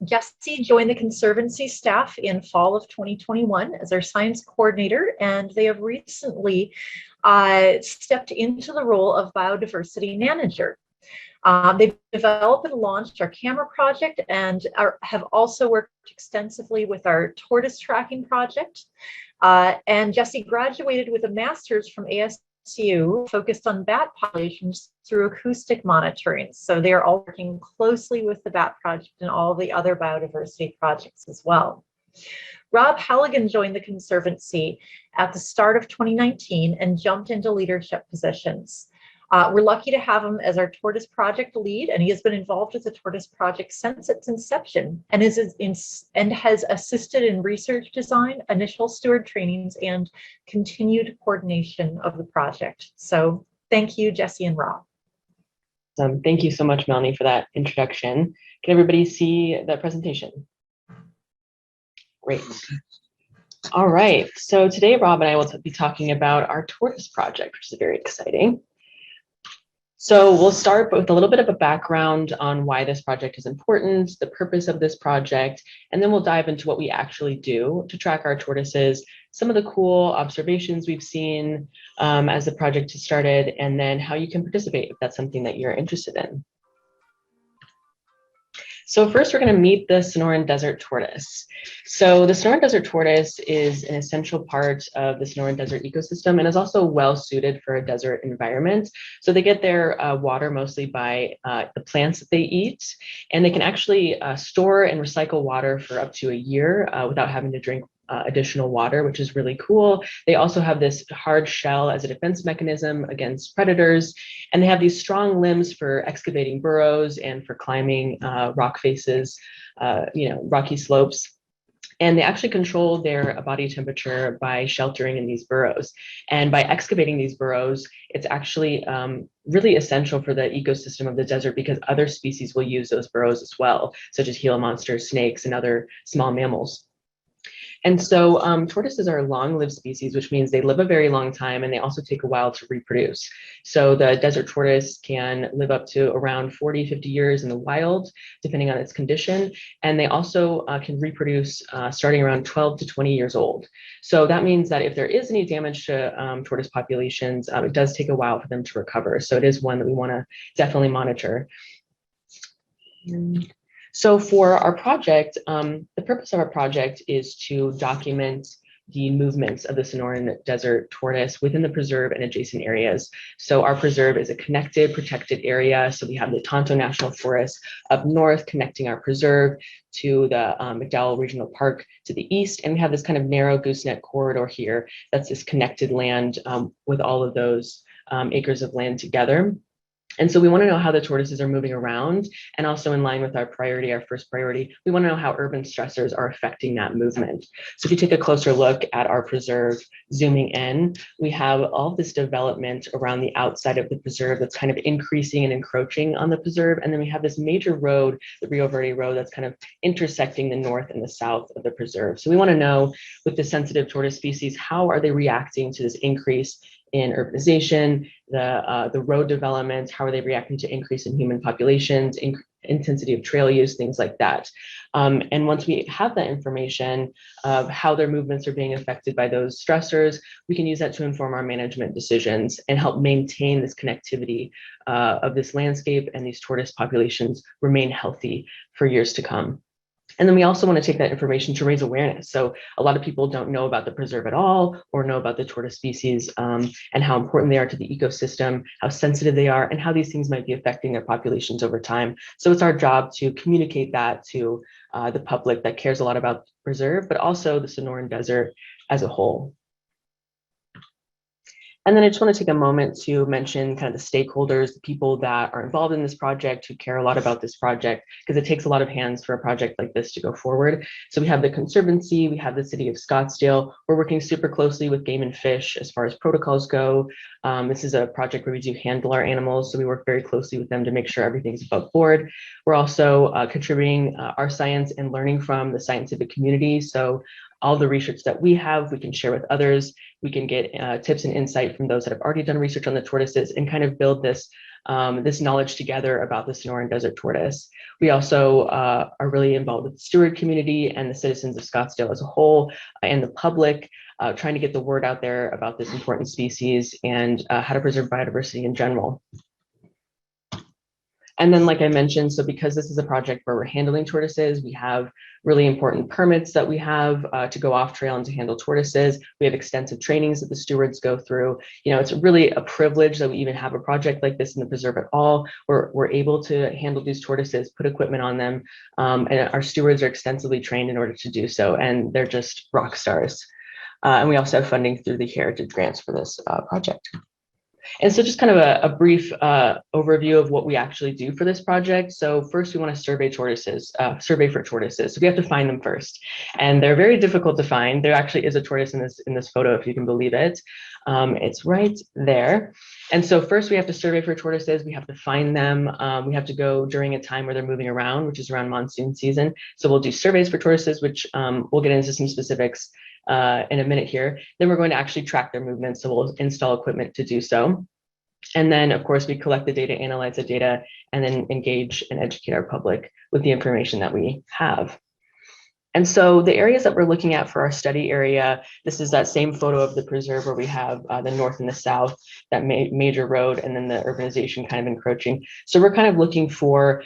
Jessie joined the Conservancy staff in fall of 2021 as our science coordinator, and they have recently stepped into the role of biodiversity manager. They've developed and launched our camera project and have also worked extensively with our tortoise tracking project. And Jessie graduated with a master's from ASU focused on bat populations through acoustic monitoring. So they are all working closely with the bat project and all the other biodiversity projects as well. Rob Hallagan joined the Conservancy at the start of 2019 and jumped into leadership positions. We're lucky to have him as our tortoise project lead, and he has been involved with the tortoise project since its inception and has assisted in research design, initial steward trainings, and continued coordination of the project. So thank you, Jessie and Rob. Thank you so much, Melanie, for that introduction. Can everybody see the presentation? Great. All right, so today Rob and I will be talking about our tortoise project, which is very exciting. So we'll start with a little bit of a background on why this project is important, the purpose of this project, and then we'll dive into what we actually do to track our tortoises, some of the cool observations we've seen as the project has started, and then how you can participate if that's something that you're interested in. So first, we're going to meet the Sonoran Desert tortoise. So the Sonoran Desert tortoise is an essential part of the Sonoran Desert ecosystem and is also well suited for a desert environment. So they get their water mostly by the plants that they eat, and they can actually store and recycle water for up to a year without having to drink additional water, which is really cool. They also have this hard shell as a defense mechanism against predators, and they have these strong limbs for excavating burrows and for climbing rock faces, rocky slopes. And they actually control their body temperature by sheltering in these burrows. And by excavating these burrows, it's actually really essential for the ecosystem of the desert because other species will use those burrows as well, such as Gila monsters, snakes, and other small mammals. And so tortoises are long-lived species, which means they live a very long time and they also take a while to reproduce. So the desert tortoise can live up to around 40, 50 years in the wild, depending on its condition. And they also can reproduce starting around 12 to 20 years old. So that means that if there is any damage to tortoise populations, it does take a while for them to recover. So it is one that we want to definitely monitor. So for our project, the purpose of our project is to document the movements of the Sonoran Desert tortoise within the preserve and adjacent areas. So our preserve is a connected, protected area. So we have the Tonto National Forest up north connecting our preserve to the McDowell Regional Park to the east. And we have this kind of narrow gooseneck corridor here. That's this connected land with all of those acres of land together. And so we want to know how the tortoises are moving around, and also in line with our priority, our first priority, we want to know how urban stressors are affecting that movement. So if you take a closer look at our preserve, zooming in, we have all this development around the outside of the preserve that's kind of increasing and encroaching on the preserve. And then we have this major road, the Rio Verde Road, that's kind of intersecting the north and the south of the preserve. So we want to know, with the sensitive tortoise species, how are they reacting to this increase in urbanization, the road development, how are they reacting to increase in human populations, intensity of trail use, things like that. And once we have that information of how their movements are being affected by those stressors, we can use that to inform our management decisions and help maintain this connectivity of this landscape, and these tortoise populations remain healthy for years to come. And then we also want to take that information to raise awareness. So a lot of people don't know about the preserve at all, or know about the tortoise species and how important they are to the ecosystem, how sensitive they are, and how these things might be affecting their populations over time. So it's our job to communicate that to the public that cares a lot about the preserve, but also the Sonoran Desert as a whole. And then I just want to take a moment to mention kind of the stakeholders, the people that are involved in this project, who care a lot about this project, because it takes a lot of hands for a project like this to go forward. So we have the Conservancy, we have the City of Scottsdale. We're working super closely with Game and Fish as far as protocols go. This is a project where we do handle our animals, so we work very closely with them to make sure everything's above board. We're also contributing our science and learning from the scientific community. So all the research that we have, we can share with others. We can get tips and insight from those that have already done research on the tortoises and kind of build this this knowledge together about the Sonoran Desert Tortoise. We also are really involved with the steward community and the citizens of Scottsdale as a whole and the public, trying to get the word out there about this important species and how to preserve biodiversity in general. And then, like I mentioned, so because this is a project where we're handling tortoises, we have really important permits that we have to go off trail and to handle tortoises. We have extensive trainings that the stewards go through. You know, it's really a privilege that we even have a project like this in the preserve at all. We're able to handle these tortoises, put equipment on them, and our stewards are extensively trained in order to do so, and they're just rock stars. And we also have funding through the Heritage Grants for this project. And so just kind of a brief overview of what we actually do for this project. So first we want to survey for tortoises. So we have to find them first. And they're very difficult to find. There actually is a tortoise in this photo, if you can believe it. It's right there. And so first we have to survey for tortoises. We have to find them. We have to go during a time where they're moving around, which is around monsoon season. So we'll do surveys for tortoises, which we'll get into some specifics in a minute here. Then we're going to actually track their movements. So we'll install equipment to do so. And then, of course, we collect the data, analyze the data, and then engage and educate our public with the information that we have. And so the areas that we're looking at for our study area, this is that same photo of the preserve where we have the north and the south, that major road, and then the urbanization kind of encroaching. So we're kind of looking for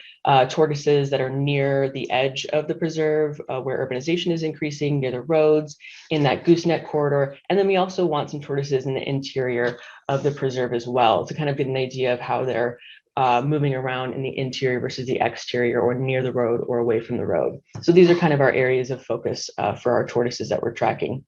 tortoises that are near the edge of the preserve, where urbanization is increasing, near the roads, in that gooseneck corridor. And then we also want some tortoises in the interior of the preserve as well, to kind of get an idea of how they're moving around in the interior versus the exterior, or near the road or away from the road. So these are kind of our areas of focus for our tortoises that we're tracking.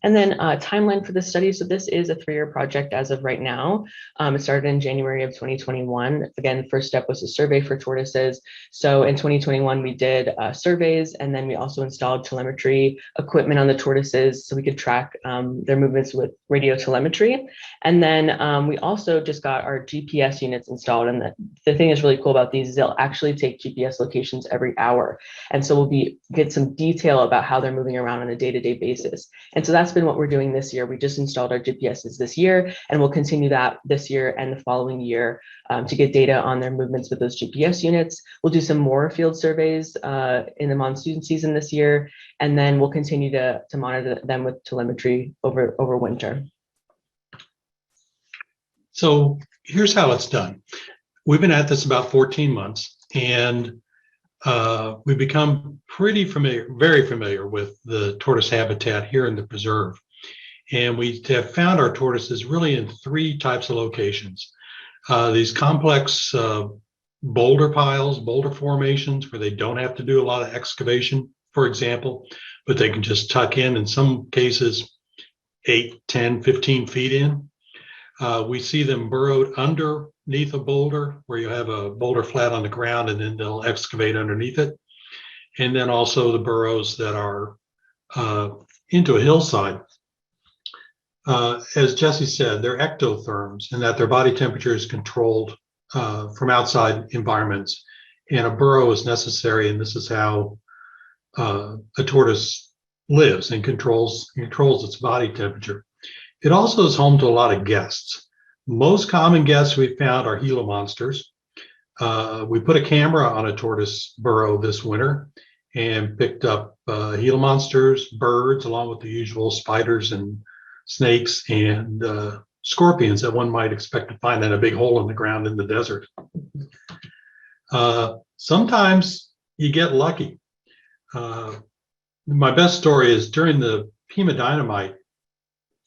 And then timeline for the study. So this is a 3-year project as of right now. It started in January of 2021. Again, the first step was a survey for tortoises. So in 2021, we did surveys, and then we also installed telemetry equipment on the tortoises so we could track their movements with radio telemetry. And then we also just got our GPS units installed. And the thing that's really cool about these is they'll actually take GPS locations every hour. And so we'll get some detail about how they're moving around on a day-to-day basis. And so that's been what we're doing this year. We just installed our GPSs this year, and we'll continue that this year and the following year to get data on their movements with those GPS units. We'll do some more field surveys in the monsoon season this year, and then we'll continue to monitor them with telemetry over winter. So here's how it's done. We've been at this about 14 months, and we've become very familiar with the tortoise habitat here in the preserve. And we have found our tortoises really in 3 types of locations. These complex boulder piles, boulder formations, where they don't have to do a lot of excavation, for example, but they can just tuck in some cases 8, 10, 15 feet in. We see them burrowed underneath a boulder, where you have a boulder flat on the ground and then they'll excavate underneath it. And then also the burrows that are into a hillside. As Jessie said, they're ectotherms, in that their body temperature is controlled from outside environments. And a burrow is necessary, and this is how a tortoise lives and controls its body temperature. It also is home to a lot of guests. Most common guests we found are Gila monsters. We put a camera on a tortoise burrow this winter and picked up Gila monsters, birds, along with the usual spiders and snakes and scorpions that one might expect to find in a big hole in the ground in the desert. Sometimes you get lucky. My best story is during the Pima Dynamite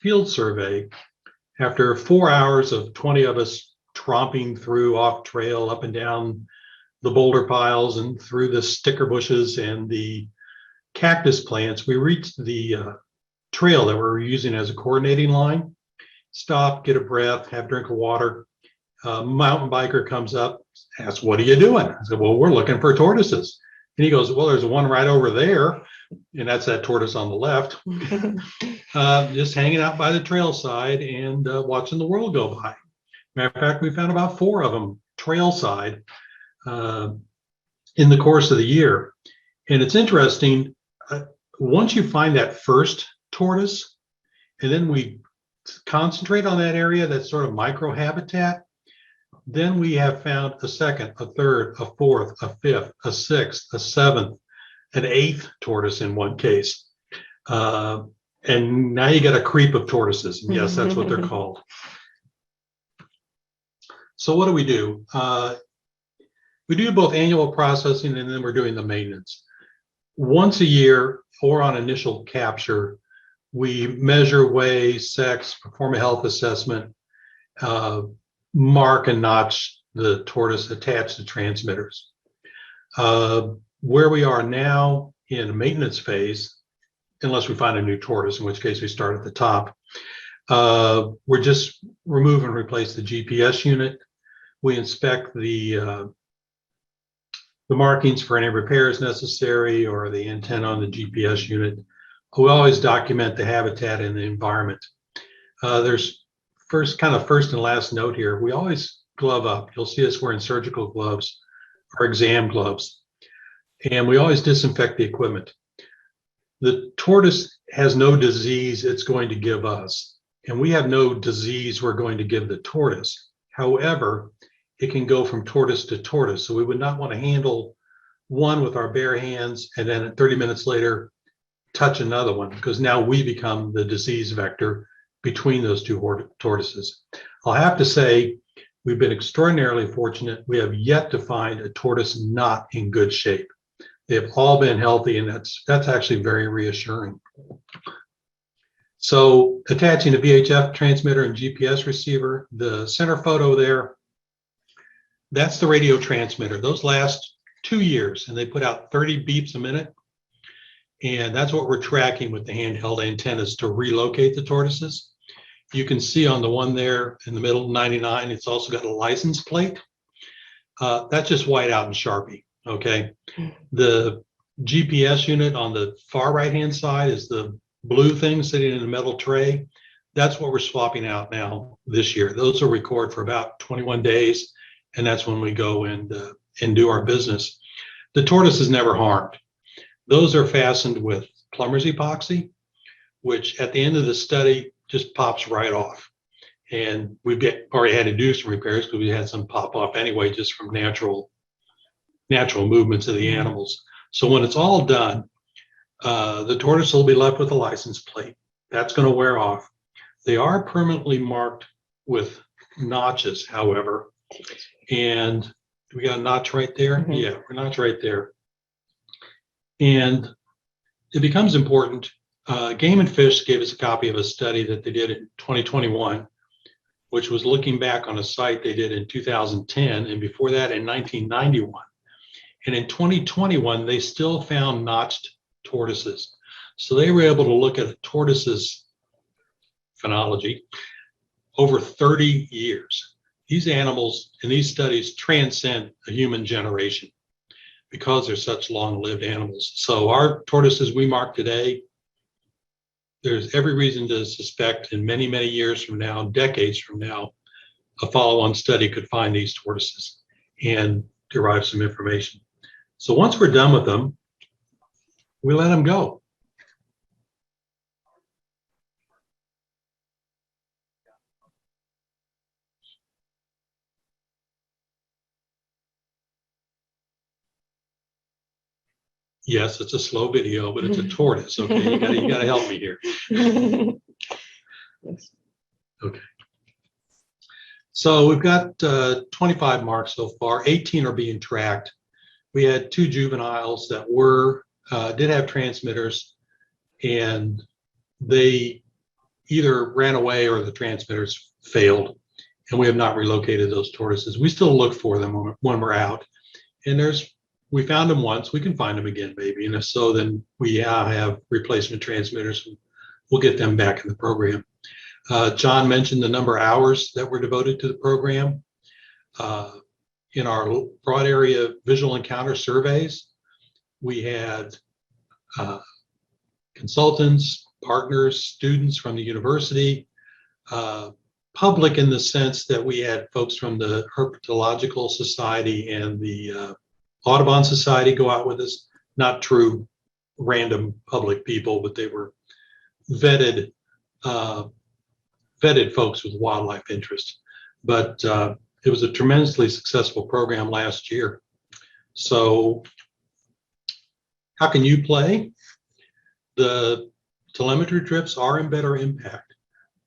field survey. After 4 hours of 20 of us tromping through off trail, up and down the boulder piles and through the sticker bushes and the cactus plants, we reached the trail that we were using as a coordinating line. Stop, get a breath, have a drink of water. Mountain biker comes up, asks, "What are you doing?" I said, "Well, we're looking for tortoises." And he goes, "Well, there's one right over there." And that's that tortoise on the left, just hanging out by the trail side and watching the world go by. Matter of fact, we found about 4 of them trail side in the course of the year. And it's interesting, once you find that first tortoise, and then we concentrate on that area that's sort of microhabitat, then we have found a second, a third, a fourth, a fifth, a sixth, a seventh, an eighth tortoise in one case. And now you got a creep of tortoises. And yes, that's what they're called. So what do? We do both annual processing and then we're doing the maintenance. Once a year or on initial capture, we measure, weigh, sex, perform a health assessment, mark and notch the tortoise attached to transmitters. Where we are now in maintenance phase, unless we find a new tortoise, in which case we start at the top, we're just remove and replace the GPS unit. We inspect the markings for any repairs necessary or the antenna on the GPS unit. We always document the habitat and the environment. There's first and last note here. We always glove up. You'll see us wearing surgical gloves or exam gloves. And we always disinfect the equipment. The tortoise has no disease it's going to give us. And we have no disease we're going to give the tortoise. However, it can go from tortoise to tortoise. So we would not want to handle one with our bare hands and then 30 minutes later touch another one, because now we become the disease vector between those two tortoises. I'll have to say we've been extraordinarily fortunate. We have yet to find a tortoise not in good shape. They've all been healthy, and that's actually very reassuring. So attaching a VHF transmitter and GPS receiver, the center photo there, that's the radio transmitter. Those last 2 years, and they put out 30 beeps a minute. And that's what we're tracking with the handheld antennas to relocate the tortoises. You can see on the one there in the middle, 99, it's also got a license plate. That's just white out in Sharpie, okay? The GPS unit on the far right-hand side is the blue thing sitting in a metal tray. That's what we're swapping out now this year. Those will record for about 21 days, and that's when we go and do our business. The tortoise is never harmed. Those are fastened with plumber's epoxy, which at the end of the study just pops right off. And we've already had to do some repairs because we had some pop off anyway, just from natural movements of the animals. So when it's all done, the tortoise will be left with a license plate. That's going to wear off. They are permanently marked with notches, however. And we got a notch right there? Mm-hmm. Yeah, we're notch right there. And it becomes important. Game and Fish gave us a copy of a study that they did in 2021, which was looking back on a site they did in 2010, and before that in 1991. And in 2021, they still found notched tortoises. So they were able to look at a tortoise's phenology over 30 years. These animals in these studies transcend a human generation because they're such long-lived animals. So our tortoises we mark today, there's every reason to suspect in many, many years from now, decades from now, a follow-on study could find these tortoises and derive some information. So once we're done with them, we let them go. Yes, it's a slow video, but it's a tortoise. Okay, you gotta help me here. Okay. So we've got 25 marks so far. 18 are being tracked. We had 2 juveniles that did have transmitters, and they either ran away or the transmitters failed, and we have not relocated those tortoises. We still look for them when we're out, and we found them once, we can find them again maybe, and if so, then we have replacement transmitters. We'll get them back in the program. John mentioned the number of hours that were devoted to the program. In our broad area visual encounter surveys, we had consultants, partners, students from the university, public in the sense that we had folks from the Herpetological Society and the Audubon Society go out with us, not true random public people, but they were vetted vetted folks with wildlife interest. But it was a tremendously successful program last year. So how can you play? The telemetry trips are in better impact.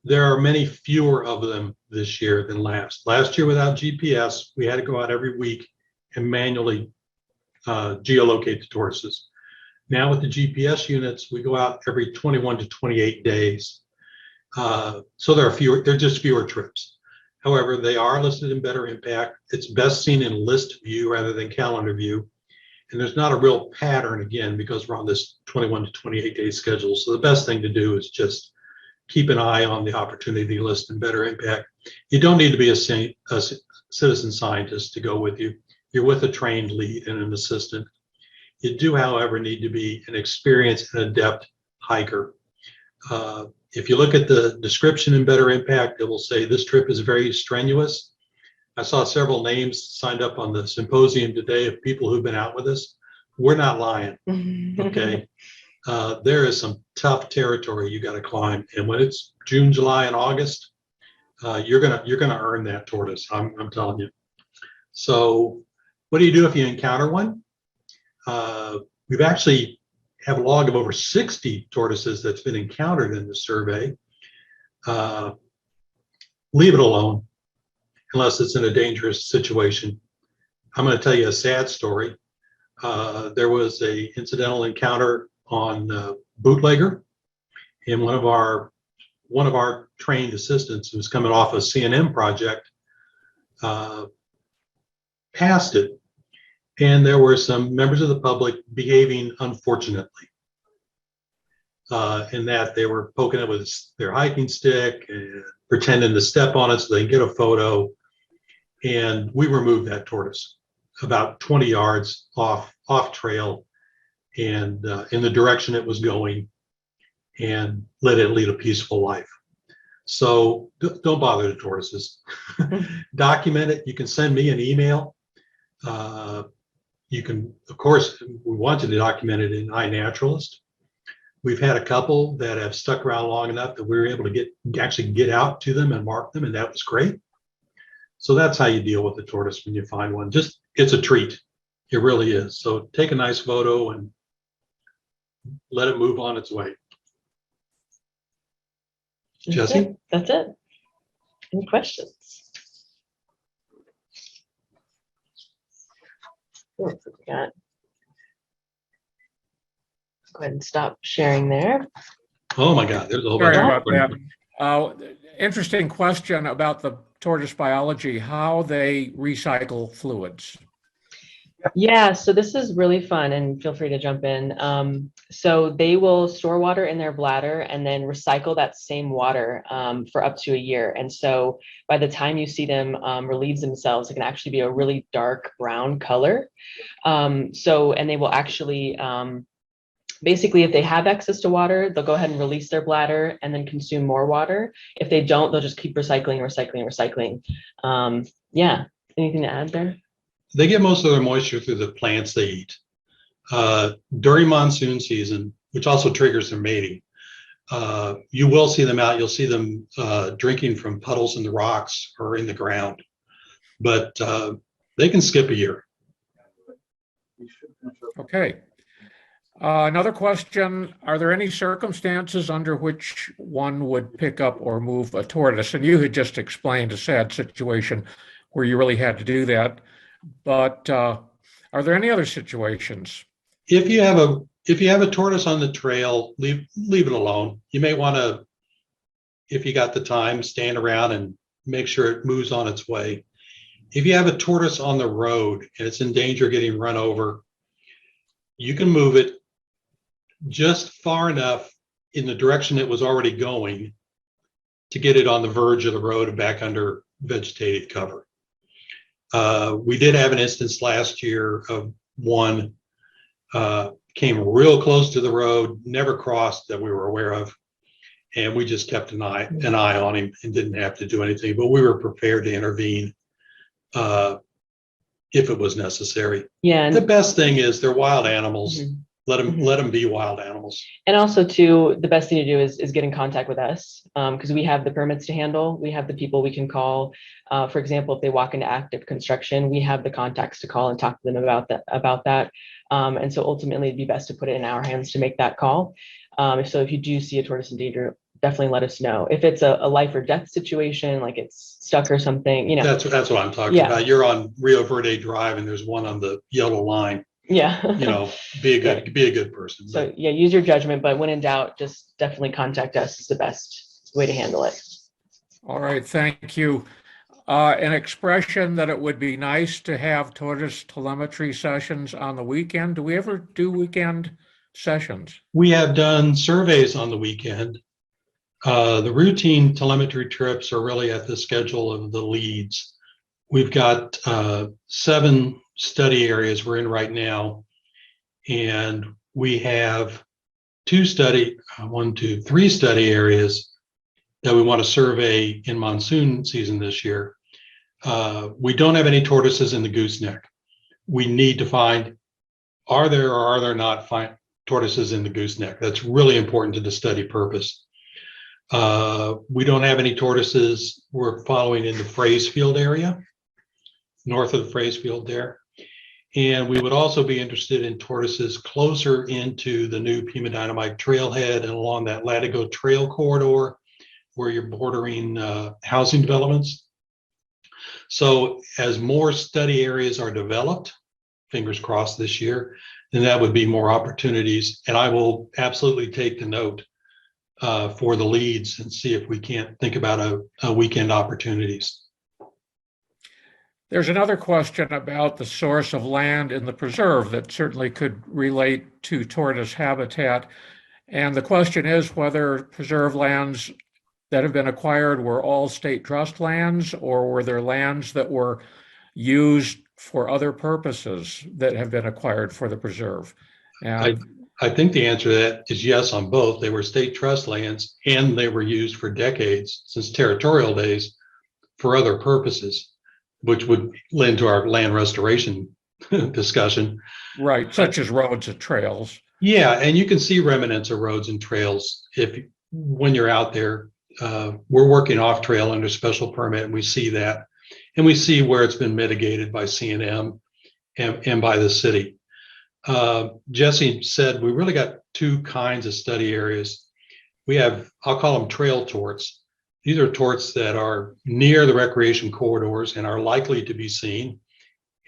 There are many fewer of them this year than last. Last year without GPS, we had to go out every week and manually geolocate the tortoises. Now with the GPS units, we go out every 21 to 28 days. So there are just fewer trips. However, they are listed in better impact. It's best seen in list view rather than calendar view. And there's not a real pattern, again, because we're on this 21 to 28 day schedule. So the best thing to do is just keep an eye on the opportunity list and better impact. You don't need to be a citizen scientist to go with you. You're with a trained lead and an assistant. You do, however, need to be an experienced and adept hiker. If you look at the description in Better Impact, it will say this trip is very strenuous. I saw several names signed up on the symposium today of people who've been out with us. We're not lying, okay? There is some tough territory you got to climb, and when it's June, July, and August, you're gonna earn that tortoise. I'm telling you. So, what do you do if you encounter one? We've actually have a log of over 60 tortoises that's been encountered in the survey. Leave it alone unless it's in a dangerous situation. I'm going to tell you a sad story. There was a incidental encounter on Bootlegger, and one of our trained assistants who was coming off a CNM project passed it. And there were some members of the public behaving unfortunately, in that they were poking it with their hiking stick and pretending to step on it so they can get a photo. And we removed that tortoise about 20 yards off trail and in the direction it was going, and let it lead a peaceful life. So don't bother the tortoises. Document it. You can send me an email. You can, of course, we want you to document it in iNaturalist. We've had a couple that have stuck around long enough that we were able to actually get out to them and mark them, and that was great. So that's how you deal with the tortoise when you find one. Just, it's a treat. It really is. So take a nice photo and let it move on its way. Jessie? That's it. Any questions? Go ahead and stop sharing there. Oh my God, there's a whole Sorry bunch about that. Interesting question about the tortoise biology, how they recycle fluids. Yeah, so this is really fun, and feel free to jump in. So they will store water in their bladder and then recycle that same water for up to a year. And so by the time you see them relieve themselves, it can actually be a really dark brown color. And they will actually, basically, if they have access to water, they'll go ahead and release their bladder and then consume more water. If they don't, they'll just keep recycling. Yeah, anything to add there? They get most of their moisture through the plants they eat. During monsoon season, which also triggers their mating, you will see them out. You'll see them drinking from puddles in the rocks or in the ground, but they can skip a year. Okay. Another question, are there any circumstances under which one would pick up or move a tortoise? And you had just explained a sad situation where you really had to do that. But are there any other situations? If you have a tortoise on the trail, leave it alone. You may want to, if you got the time, stand around and make sure it moves on its way. If you have a tortoise on the road and it's in danger of getting run over, you can move it just far enough in the direction it was already going to get it on the verge of the road and back under vegetated cover. We did have an instance last year of one came real close to the road, never crossed that we were aware of, and we just kept an eye on him and didn't have to do anything. But we were prepared to intervene if it was necessary. Yeah. The best thing is they're wild animals. Let them be wild animals. And also, too, the best thing to do is get in contact with us, because we have the permits to handle. We have the people we can call. For example, if they walk into active construction, we have the contacts to call and talk to them about that. And so ultimately, it'd be best to put it in our hands to make that call. So if you do see a tortoise in danger, definitely let us know. If it's a life or death situation, like it's stuck or something, you know. That's what I'm talking about. You're on Rio Verde Drive, and there's one on the yellow line. Yeah. You know, be a good person. So yeah, use your judgment, but when in doubt, just definitely contact us is the best way to handle it. All right, thank you. An expression that it would be nice to have tortoise telemetry sessions on the weekend. Do we ever do weekend sessions? We have done surveys on the weekend. The routine telemetry trips are really at the schedule of the leads. We've got 7 study areas we're in right now, and we have 3 study areas that we want to survey in monsoon season this year. We don't have any tortoises in the gooseneck. We need to find, are there or are there not tortoises in the gooseneck? That's really important to the study purpose. We don't have any tortoises. We're following in the Fraysfield area, north of the Fraysfield there. And we would also be interested in tortoises closer into the new Pima Dynamite trailhead and along that Latigo Trail corridor where you're bordering housing developments. So as more study areas are developed, fingers crossed this year, then that would be more opportunities. And I will absolutely take the note for the leads and see if we can't think about a weekend opportunities. There's another question about the source of land in the preserve that certainly could relate to tortoise habitat. And the question is whether preserve lands that have been acquired were all state trust lands, or were there lands that were used for other purposes that have been acquired for the preserve? And I think the answer to that is yes on both. They were state trust lands, and they were used for decades, since territorial days, for other purposes, which would lend to our land restoration discussion. Right, such as roads and trails. Yeah, and you can see remnants of roads and trails when you're out there. We're working off trail under special permit, and we see that. And we see where it's been mitigated by C&M and by the city. Jessie said we really got 2 kinds of study areas. We have, I'll call them trail torts. These are torts that are near the recreation corridors and are likely to be seen.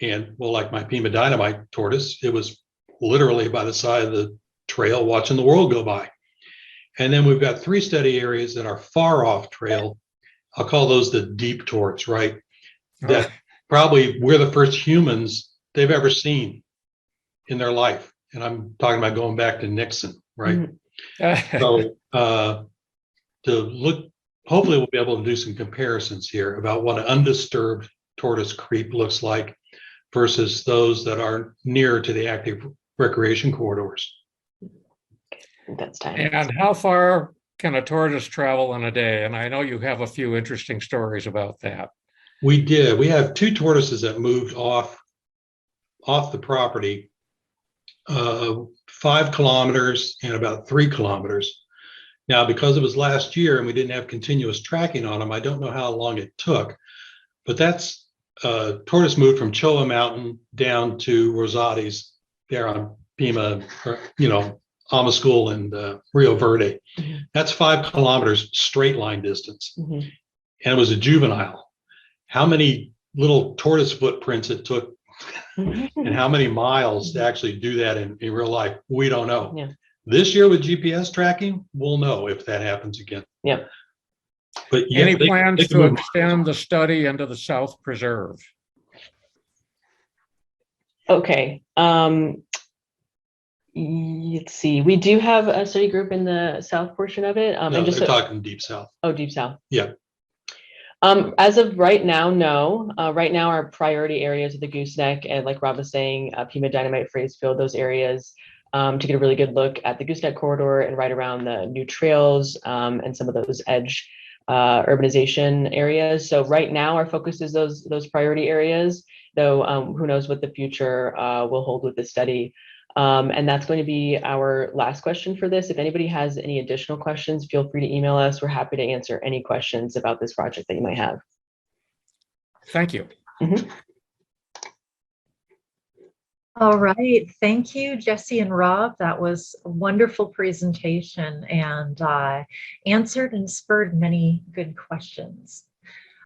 And well, like my Pima Dynamite tortoise, it was literally by the side of the trail watching the world go by. And then we've got 3 study areas that are far off trail. I'll call those the deep torts, right? That probably we're the first humans they've ever seen in their life. And I'm talking about going back to Nixon, right? Mm-hmm. So to look, hopefully we'll be able to do some comparisons here about what an undisturbed tortoise creep looks like versus those that are nearer to the active recreation corridors. That's time. And how far can a tortoise travel in a day? And I know you have a few interesting stories about that. We did. We have 2 tortoises that moved off the property, 5 kilometers and about 3 kilometers. Now, because it was last year and we didn't have continuous tracking on them, I don't know how long it took, but that's tortoise moved from Choa Mountain down to Rosati's there on Pima, Amaschool and Rio Verde. Mm-hmm. That's 5 kilometers straight line distance. Mm-hmm. And it was a juvenile. How many little tortoise footprints it took and how many miles to actually do that in real life, we don't know. Yeah. This year with GPS tracking, we'll know if that happens again. Yeah. But yeah, any plans to extend the study into the South Preserve? Okay. Let's see. We do have a study group in the south portion of it. No, and just they're talking deep south. Oh, deep south. Yeah. As of right now, no. Right now, our priority areas are the gooseneck and, like Rob was saying, Pima Dynamite, Fraysfield, those areas, to get a really good look at the gooseneck corridor and right around the new trails and some of those edge urbanization areas. So right now, our focus is those priority areas. Though who knows what the future will hold with the study. And that's going to be our last question for this. If anybody has any additional questions, feel free to email us. We're happy to answer any questions about this project that you might have. Thank you. Mhm. All right. Thank you, Jessie and Rob. That was a wonderful presentation and answered and spurred many good questions.